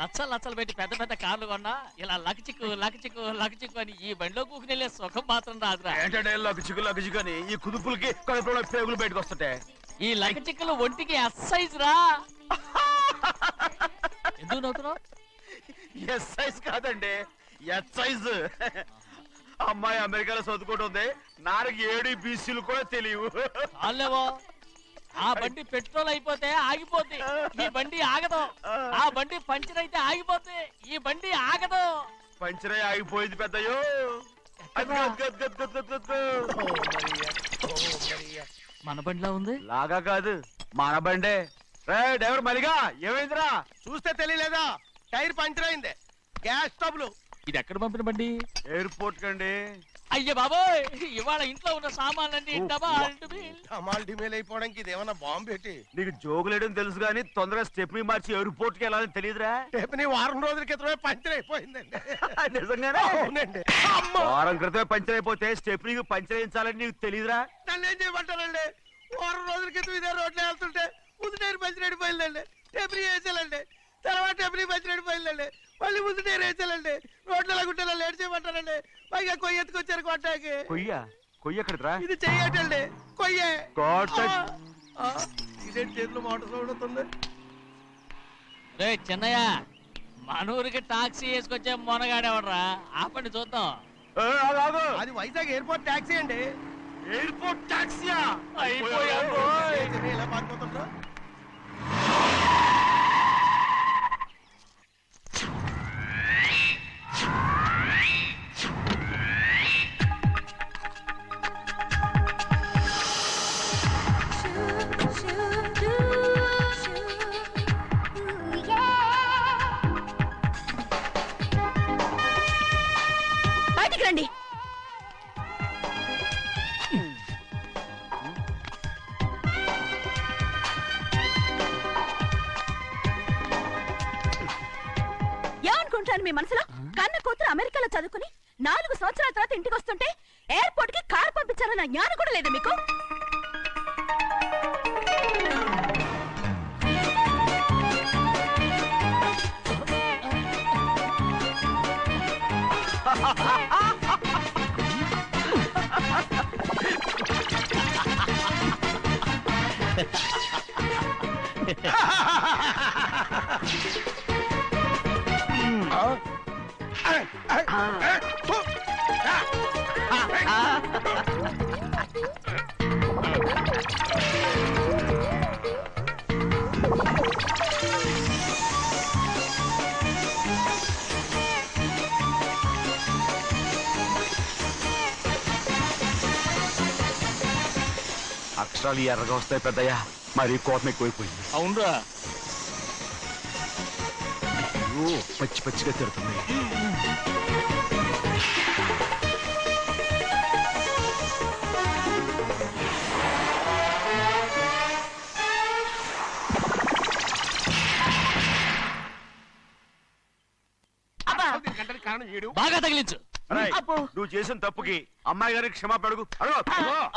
లచ్చలు పెట్టి పెద్ద పెద్ద కార్లు కొన్నా ఇలా లకచిక్కు అని ఈ బండిలో కూకుని వెళ్ళే సుఖం మాత్రం రాదురా. ఏంటంటే లకచిక్కు అని ఈ కుదుపులకి కడుపులో పేగులు బయటకు వస్తుంటే ఈ లకచిక్కులు ఒంటికి ఎక్సైజ్ రా. ఎందుకు నవ్వుతున్నావు? ఎక్సైజ్ కాదండి, ఎక్సైజ్. అమ్మాయి అమెరికాలో చదువుకుంటుంది, నాకు 7 బీసీలు కూడా తెలియవు. చాలేవో, ఆ బండి పెట్రోల్ అయిపోతే ఆగిపోద్ది, ఈ బండి ఆగదు. ఆ బండి పంచర్ అయితే ఆగిపోద్ది, ఈ బండి ఆగదు. పంచర్ అయి ఆగిపోయింది పెద్దయ్యో. మన బండిలా ఉంది. లాగా కాదు, మన బండే. డ్రైవర్ మలిగా ఏమైందిరా? చూస్తే తెలియలేదా? టైర్ పంచర్ అయింది. గ్యాస్ స్టవ్లు. ఇది ఎక్కడ పంపిన బండి? ఎయిర్పోర్ట్ కండి. అయ్య బాబోయ్, ఇవాళ ఇంట్లో ఉన్న సామాన్లన్నీ డమాల్ డిమేల్ అయిపోవడానికి ఇదేమన్నా బాంబు పెట్టి. నీకు జోగులేయడం తెలుసు కానీ తొందరగా స్టెప్ని మార్చి ఎయిర్పోర్ట్ కి వెళ్ళాలని తెలియదురా? స్టెప్ని వారం రోజుల క్రితమే పంచర్ అయిపోయిందండి. నిజంగానే? అవునండి. వారం క్రితమే పంచర్ అయిపోతే స్టెప్ని పంచర్ వేయించాలని నీకు తెలియదురా? నన్ను ఏం చేయమంటారండి? వారం రోజుల క్రితం ఇదే రోడ్లో వెళ్తుంటే ముందు టైర్ పంచర్ అయిపోయిందండి. స్టెప్ని వేసాలండి, తర్వాత స్టెప్ని పంచర్ అయిపోయిందండి, మళ్ళీ ముందు టైర్ వేసాలండి. రోడ్లు ఎలాగుంటే లేట్ చేయమంటారండి. పైగా కొయ్య ఎత్తుకొచ్చారు కొట్టాకి. కొయ్య ఎక్కడిరా? ఇది చెయ్యటండి, కొయ్యే. ఇదే చేతులు మోటార్ సౌండ్ అవుతుంది. రే చిన్నయ్య, మనూరికి టాక్సీ వేసుకొచ్చే మొనగాడేవడరా? ఆపండి చూద్దాం. అది వైజాగ్ ఎయిర్పోర్ట్ టాక్సీ అండి. ఎయిర్పోర్ట్ టాక్సీయా? ఇలా పారిపోతుండ్రా. బయటికి రండి. ఏమనుకుంటాను మీ మనసులో? కన్న కూతురు అమెరికాలో చదువుకుని 4 సంవత్సరాల తర్వాత ఇంటికి వస్తుంటే ఎయిర్పోర్ట్ కి కారు పంపించారన్న జ్ఞానం కూడా లేదా మీకు? అక్షరాలు ఎర్రగా వస్తాయి పెద్దయ్యా, మరి కోపం ఎక్కువైపోయింది. అవునరా, పచ్చి పచ్చిగా తిడుతుంది. బాగా తగిలించు. నువ్వు చేసిన తప్పుకి అమ్మాయి గారికి క్షమాపణ అడుగు.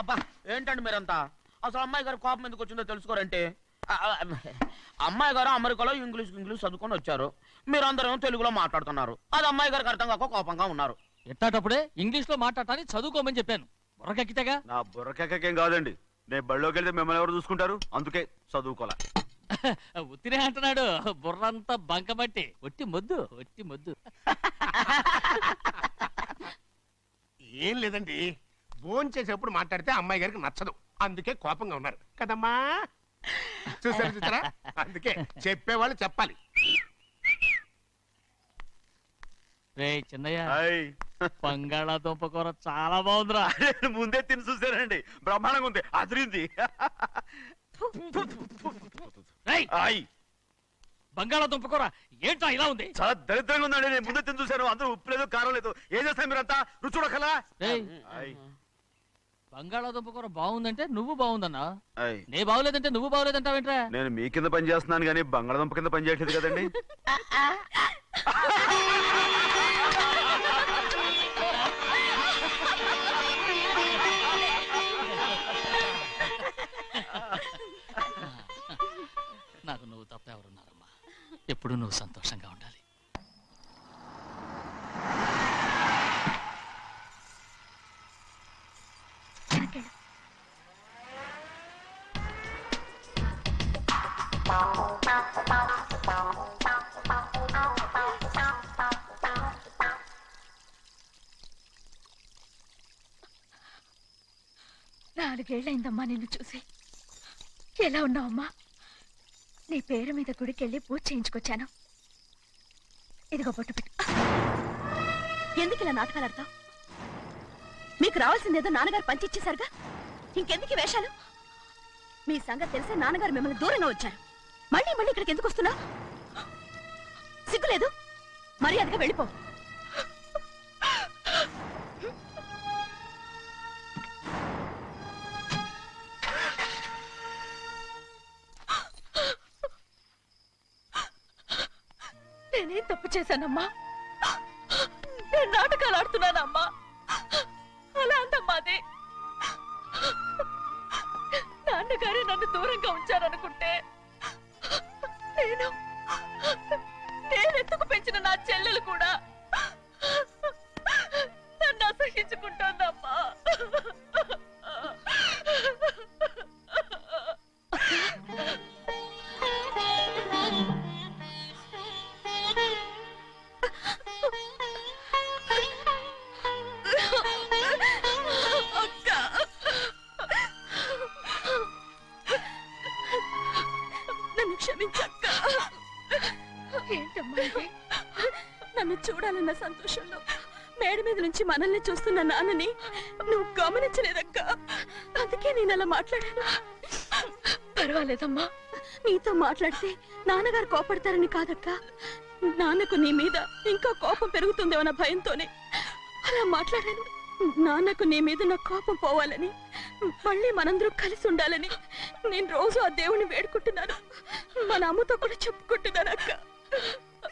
అబ్బా ఏంటండి మీరంతా? అసలు అమ్మాయి గారు కోపం ఎందుకు వచ్చిందో తెలుసుకోరంటే, అమ్మాయి గారు అమెరికాలో ఇంగ్లీష్ చదువుకొని వచ్చారు, మీరందరూ తెలుగులో మాట్లాడుతున్నారు. అది అమ్మాయి గారికి అర్థం కాక కోపంగా ఉన్నారు. ఎట్టాటప్పుడే ఇంగ్లీష్ లో మాట్లాడటానికి చదువుకోమని చెప్పాను. బుర్రకెక్కితేగా? నా బుర్రకెక్కకేం కాదండి, నేను బళ్ళోకి వెళ్తే మిమ్మల్ని ఎవరు చూసుకుంటారు, అందుకే చదువుకోలే. ఉత్తినే అంటున్నాడు, బుర్రంతా బంకబట్టి. ఒట్టి మొద్దు. ఏం లేదండి, ఫోన్ చేసేప్పుడు మాట్లాడితే అమ్మాయి గారికి నచ్చదు, అందుకే కోపంగా ఉన్నారు కదమ్మా. చూసారా? అందుకే చెప్పేవాళ్ళు చెప్పాలి. రే చిన్నయ్య, బంగాళాదుంప కూర చాలా బాగుందిరా. ముందే తిని చూసానండి, బ్రహ్మాండంగా ఉంది, అదిరింది. బంగాళాదుంప కూర ఏంటో ఇలా ఉంది? చాలా దరిద్రంగా ఉందండి, నేను ముందే తిని చూశాను. అందరూ ఉప్పు లేదు, కారం లేదు. ఏం చేస్తాను మీరంతా? రుచి చూడకలా. బంగాళాదుంప కూర బాగుందంటే నువ్వు బాగుందన్నా, నే బాగులేదంటే నువ్వు బాగులేదంటావేంట్రా? నేను మీ కింద పని చేస్తున్నాను కానీ బంగాళాదుంప కింద పని చేయట్లేదు కదండి. నాకు నువ్వు తప్ప ఎవరున్నారమ్మా? ఎప్పుడు నువ్వు సంతోషంగా ఉండాలి. నాలుగేళ్లైందమ్మా నిన్ను చూసి. ఎలా ఉన్నావమ్మా? నీ పేరు మీద గుడికెళ్ళి పూజ చేయించుకొచ్చాను. ఇదిగో బొట్టు పెట్టు. ఎందుకు ఇలా నాటకాలు ఆడతావు? మీకు రావాల్సిందేదో నాన్నగారు పంచిచ్చేశారుగా, ఇంకెందుకు వేషాలు? మీ సంగతి తెలిసే నాన్నగారు మిమ్మల్ని దూరంగా వచ్చారు. మళ్ళీ మళ్ళీ ఇక్కడికి ఎందుకు వస్తున్నావు? సిగ్గులేదు? మర్యాదగా వెళ్ళిపో. నేనేం తప్పు చేశానమ్మా? నేను నాటకాలు ఆడుతున్నానమ్మా. అలా అందమ్మా అది. నాన్నగారే నన్ను దూరంగా ఉంచారనుకుంటే నేనెత్తుకు పెంచిన నా చెల్లెలు కూడా నన్ను అసహించుకుంటోందమ్మా. నన్ను క్షమించక్క. ఏంటమ్మా ఇది? నన్ను చూడాలన్న సంతోషంలో మేడ మీద నుంచి మనల్ని చూస్తున్న నాన్నని నువ్వు గమనించలేదక్క. అందుకే నేను అలా మాట్లాడాను. పర్వాలేదమ్మా, నీతో మాట్లాడితే నాన్నగారు కోపడతారని కాదక్క. నాన్నకు నీ మీద ఇంకా కోపం పెరుగుతుందేమన్న భయంతోనే అలా మాట్లాడాను. నాన్నకు నీ మీద నా కోపం పోవాలని, మళ్ళీ మనందరూ కలిసి ఉండాలని నేను రోజు ఆ దేవుని వేడుకుంటున్నాను. మన అమ్మతో కూడా చెప్పుకుంటున్నాను అక్క.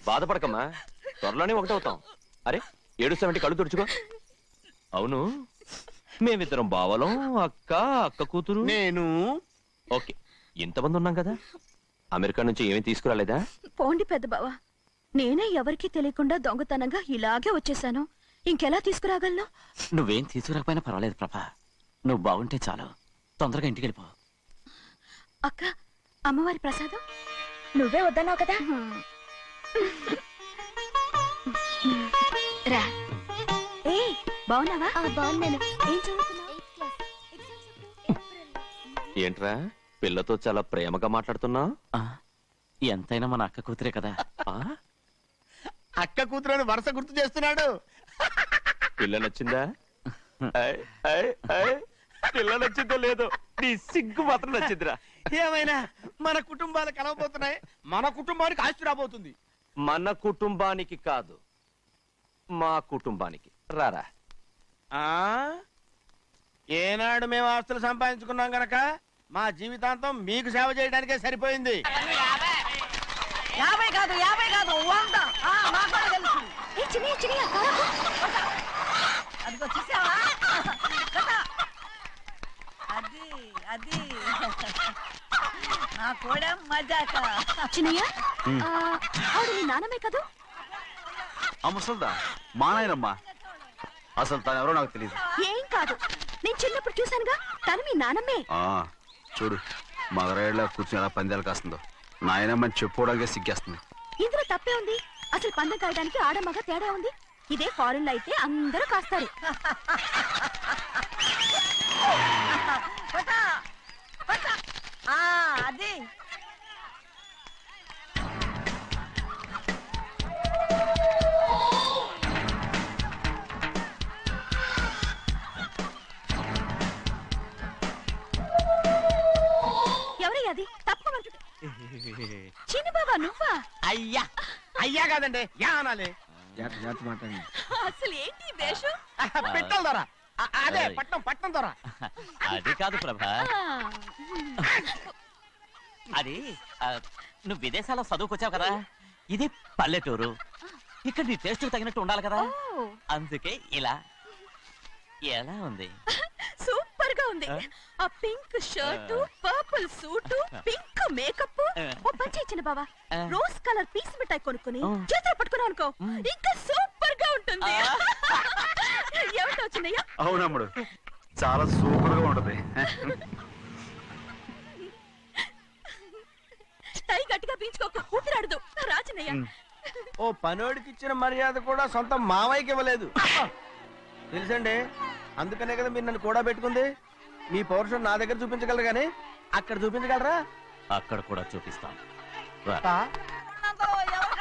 బాధపడకమ్మా, త్వరలోనే ఒకటవుతాం. అరే ఏడుస్తామంటే కళ్ళు తుడుచుకో. అవును, మేమిద్దరం బావలం, అక్క అక్క కూతురు నేను. ఓకే, ఇంతమంది ఉన్నాం కదా. అమెరికా నుంచి ఏమీ తీసుకురాలేదా? పోండి పెద్ద బావ, నేనే ఎవరికీ తెలియకుండా దొంగతనంగా ఇలాగే వచ్చేసాను. ఇంకెలా తీసుకురాగలను? నువ్వేం తీసుకురాకపోయినా పర్వాలేదు ప్రభా. నువ్వు బాగుంటే చాలు. తొందరగా ఇంటికి వెళ్ళిపో. అక్క, అమ్మవారి ప్రసాదం నువ్వే వద్దన్నావు కదా. రా. ఏ బాగున్నావా? బాగున్నాను. ఏం చదువుతున్నావు? ఏంట్రా పిల్లతో చాలా ప్రేమగా మాట్లాడుతున్నావు? ఎంతైనా మన అక్క కూతురే కదా. అక్క కూతురని వరుస గుర్తు చేస్తున్నాడు. పిల్ల నచ్చిందా? పిల్ల నచ్చిందో లేదో, నీ సిగ్గు మాత్రం నచ్చిందిరా. ఏమైనా మన కుటుంబాలు కలవబోతున్నాయి. మన కుటుంబానికి ఆస్తి రాబోతుంది. మన కుటుంబానికి కాదు, మా కుటుంబానికి. రారా. ఏనాడు మేము ఆస్తులు సంపాదించుకున్నాం గనక మా జీవితాంతం మీకు సేవ చేయడానికే సరిపోయింది. 50 కాదు 100. అదిగో చూసావా? అది అది నా కూడా మజాక. చిన్నయ్య, ఆవిడ నీ నాన్నమే కదా? ముసల్దా మా నాయనమ్మా. అసలు తను ఎవరో నాకు తెలియదు. ఏం కాదు, నేను చిన్నప్పుడు చూశానుగా. తను మీ నాన్నమ్మే. చూడు మగరాయిలా కూర్చుని ఎలా పందాలు కాస్తుందో. నాయనమ్మని చెప్పుకోవడానికి సిగ్గేస్తుంది. ఇందులో తప్పే ఉంది? అసలు పందెం కాయడానికి ఆడమగ తేడా ఉంది. ఇదే ఫారెన్ లో అయితే అందరూ కాస్తారు. అది ఎవరయ్యా అది? తప్పమంటు. చిన్ని బాబా నువ్వా? అయ్యా అయ్యా కాదండి, యా అనాలి. అసలు ఏంటి వేషం? పెట్టాలి ధర. అదే పట్నం ధర. అది కాదు ప్రభా. అది నువ్వు విదేశాల్లో చదువుకొచ్చావు కదా. ఇది పల్లెటూరు. ఇక్కడ నీ టేస్ట్ తగినట్టు ఉండాలి కదా. అందుకే ఇలా. ఎలా ఉంది? సూపర్ గా ఉంది. ఆ pink shirt, purple suit, pink makeup. ఓ పని చేయించిన బావా, రోజ్ కలర్ పీస్ మిఠాయి కొనుక్కుని చేతిలో పట్టుకున్నావు అనుకో, ఇంకా సూపర్ గా ఉంటుంది. ఏమిటో చిన్నయ్య? అవునమ్ముడు, చాలా సూపర్ గా ఉంటది. టై గట్టిగా పీంచుకోకు, ఊపిరాడదు. రాచినయ్య, ఓ పనోడికి ఇచ్చిన మర్యాద కూడా సొంత మావయ్యకి ఇవ్వలేదు తెలుసండి. అందుకనే కదా మీరు నన్ను కూడా పెట్టుకుంది. మీ పౌరుషం నా దగ్గర చూపించగలరు కానీ అక్కడ చూపించగలరా? అక్కడ కూడా చూపిస్తాం. ఎవరు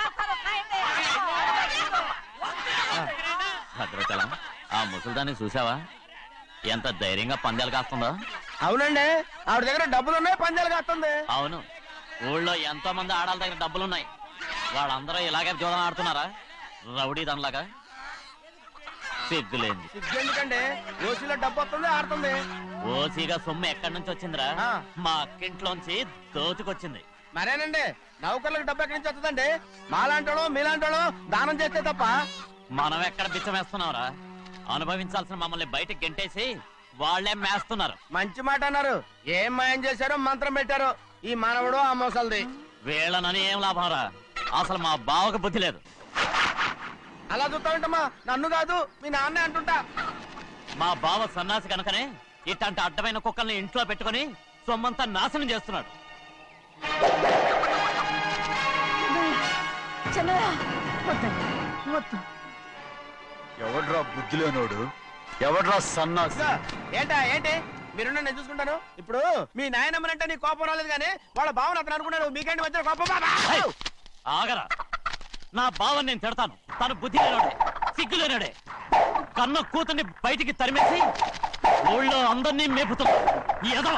కాస్తారో కాయండి. భద్రాచలం, ఆ ముసలిదాన్ని చూసావా? ఎంత ధైర్యంగా పందాలు కాస్తుందో. అవునండి, ఆవిడ దగ్గర డబ్బులు ఉన్నాయి, పందాలు కాస్తుంది. అవును, ఊళ్ళో ఎంతో మంది ఆడాల దగ్గర డబ్బులున్నాయి. వాళ్ళందరూ ఇలాగే జోదం ఆడుతున్నారా? రౌడీ దానిలాగా. సిగ్గులేంది. ఎందుకండి ఓసీలో డబ్బు వస్తుంది, ఆడుతుంది. ఓసీగా సొమ్ము ఎక్కడి నుంచి వచ్చిందిరా? ఆ. మా అక్కింట్లోంచి దోచుకొచ్చింది. మరేనండి, నౌకర్లకు డబ్బు ఎక్కడి నుంచి వస్తుందండి? మాలాంటోళ్ళు మీలాంటోళ్ళు దానం చేస్తే తప్ప. మనం ఎక్కడ బిచ్చం వేస్తున్నావురా? అనుభవించాల్సిన మమ్మల్ని బయటకు గెంటేసి వాళ్లే మేస్తున్నారు. మంచి మాట అన్నారు. ఏం మాయం చేశారో మంత్రం పెట్టారో ఈ మానవుడు ఆ మోసల్ది. వీళ్ళనని ఏం లాభంరా? అసలు మా బావకు బుద్ధి లేదు. అలా చూస్తా ఉంటామా? నన్ను కాదు మీ నాన్నే అంటుంటా. మా బావ సన్నాసి కనుకనే ఇట్లాంటి అడ్డమైన కుక్కల్ని ఇంట్లో పెట్టుకుని సొమ్మంతా నాశనం చేస్తున్నాడు. ఎవడ్రా బుద్ధిలోనోడు? ఎవడ్రా సన్నాసి? ఏంటా ఏంటి? మీరు నేను చూసుకుంటాను. ఇప్పుడు మీ నాయనమ్మనంటే నీ కోపం రాలేదు కానీ వాళ్ళ భావన అతను అనుకున్నాడు. మీకేంటి మధ్య కోపం? హే! ఆగరా, నా బావని నేను తిడతాను. తను బుద్ధి లేనాడే, సిగ్గు లేనాడే. కన్న కూతుర్ని బయటికి తరిమేసి ఊళ్ళో అందరినీ మేపుతున్నా. ఏదో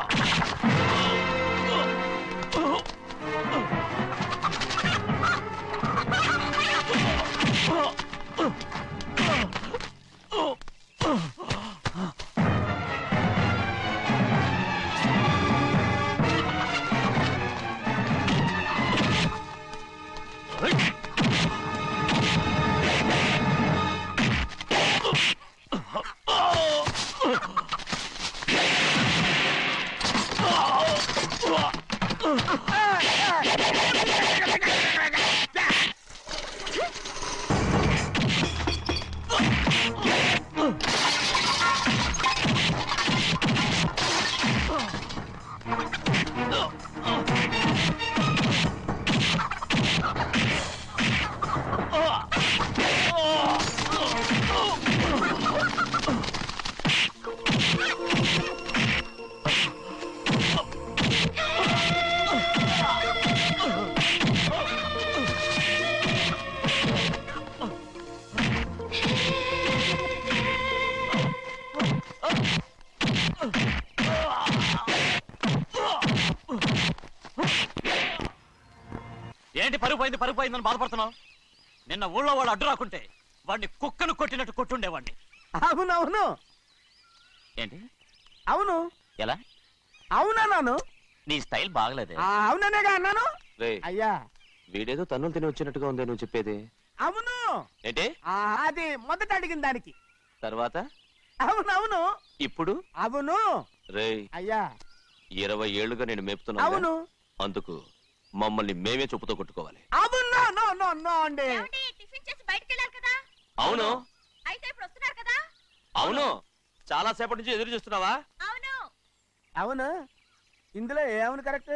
ఏంటి పరుగు పోయిందని బాధపడుతున్నావు? నిన్న ఊళ్ళో వాడు అడ్డు రాకుంటే వాడిని కుక్కను కొట్టినట్టు కొట్టుండేవాడిని. అవునవును. ఏంటి? అవును. ఎలా? అవునన్నాను. నీ స్టైల్ బాగలేదే. అవుననేగా అన్నాను. అయ్యా, వీడేదో తన్నులు తిని వచ్చినట్టుగా ఉంది నువ్వు చెప్పేది. అవును. ఏంటి? అది మొదట అడిగిన దానికి. తర్వాత అవునవును. ఇప్పుడు అవును. రేయ్, అయ్యా 20 ఏళ్లుగా నేను మేపుతున్నా. అవును. అందుకు మమ్మల్ని మేమే చెప్పుతో కొట్టుకోవాలి. అవును. నో నో నో అండి. టిఫిన్ చేసి బయటికి వెళ్ళారు కదా? అవును. అయితే ఇప్పుడు వస్తున్నారు కదా? అవును. చాలా సేపటి నుంచి ఎదురు చూస్తున్నావా? అవును. అవును. ఇందులో ఏమవును కరెక్ట్?